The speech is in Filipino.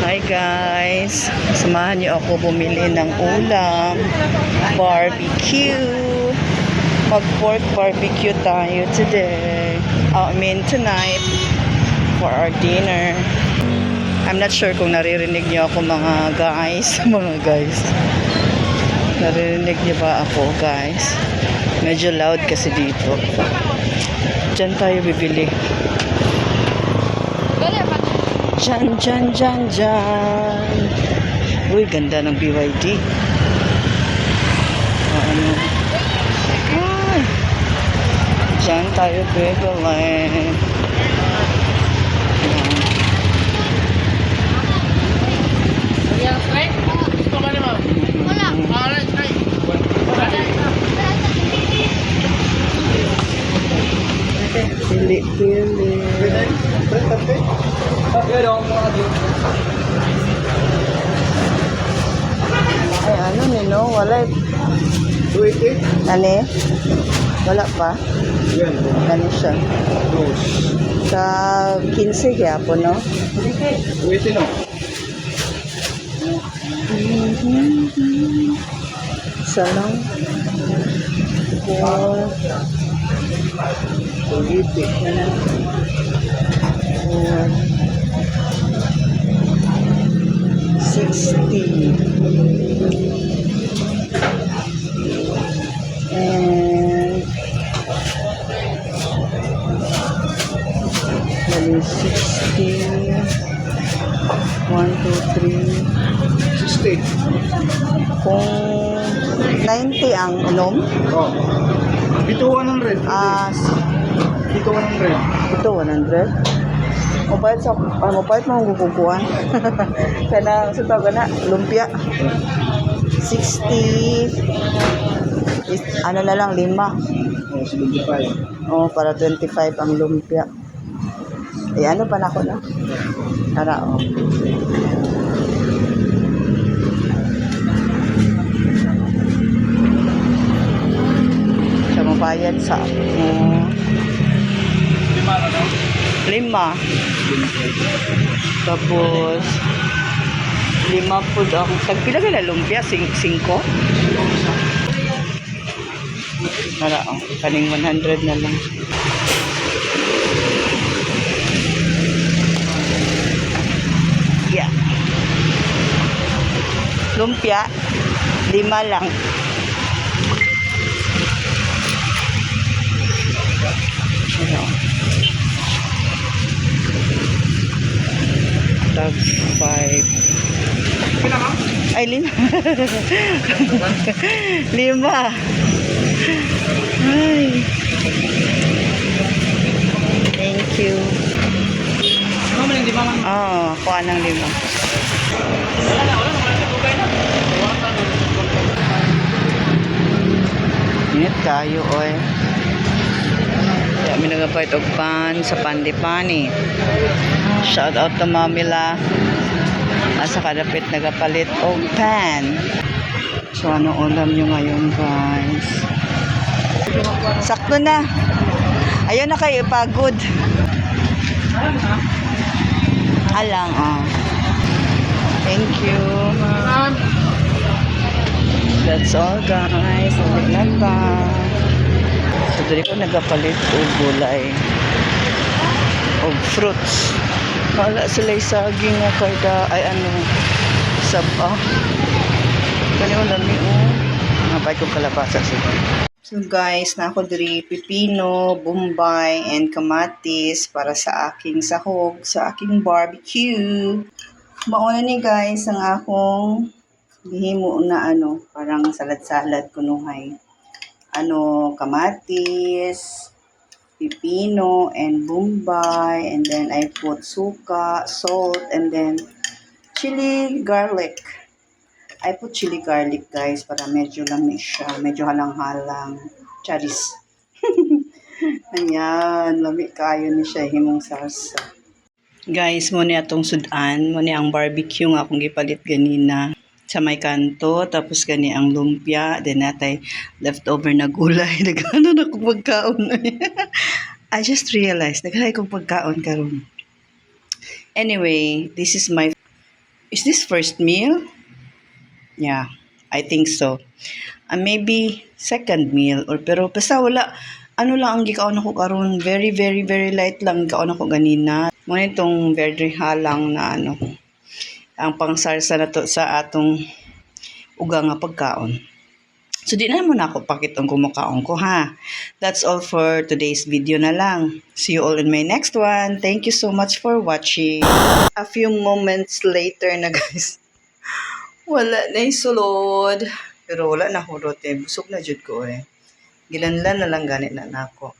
Hi guys, samahan niyo ako bumili ng ulam, barbecue. Mag-pork barbecue tayo today. Tonight for our dinner. I'm not sure kung naririnig niyo ako mga guys. Naririnig niyo ba ako guys? Medyo loud kasi dito. Diyan tayo bibili. Diyan. Uy, ganda ng BYD. Diyan tayo bibili. Pili. Ay, ano nino? Wala. Ano? Wala pa? Ano siya? Sa 15 kaya po, no? Isa lang. Politik na. 60 and 60 1, 2, 3 60 kung 90 ang unom Ito 100. Ito 100 mapait mga guguguan kana sa tawag na lumpia 60 ano na lang 5 para 25 ang lumpia ano pa na ako na tara siya mabayad sa 5 tapos 5 po ako tagpila ka na lumpia 5 para kaning 100 na lang lumpia 5 lang tag 5 ay 5 ay thank you kuha ng 5 init kayo oy kami nagapait og pan sa Pandipani. Shout out to Mamila. Asa kadapit nagapalit og pan. So ano ulam nyo ngayon guys? Sakto na. Ayaw na kayo pagod. Alang Thank you. That's all guys. So dali ko nagapalit og gulay og fruits. Wala sila saging nga kada ay saba. Kani mo lami mapay ko kalabasa sila. So guys, na ako diri pipino, bombay and kamatis para sa aking sahog, sa aking barbecue. Mauna ni guys ang akong gihimo na parang salad-salad kunuhay. Kamatis, pipino, and bombay, and then I put suka, salt, and then chili garlic. I put chili garlic guys para medyo lamis siya, medyo halang-halang. Charis. Ayan, lami kayo ni siya himong sarsa. Guys, muna atong sudan, muna ang barbecue nga akong gipalit ganina sa may kanto, tapos gani ang lumpia, then natay leftover na gulay, nagano na kong pagkaon. I just realized, naghanay kong pagkaon karon. Anyway, this is my Is this first meal? Yeah, I think so. Maybe second meal or pero basta wala ano lang ang gikaon ako karon, very very very light lang gikaon ako ganina. Mo itong very halang na ano ang pangsarsa na to sa atong uga nga pagkaon. So di na mo na ako pakitong kumakaon ko ha. That's all for today's video na lang. See you all in my next one. Thank you so much for watching. A few moments later na guys. Wala na sulod. Pero wala na hurot eh. Busog na jud ko eh. Gilanlan na lang ganit na nako.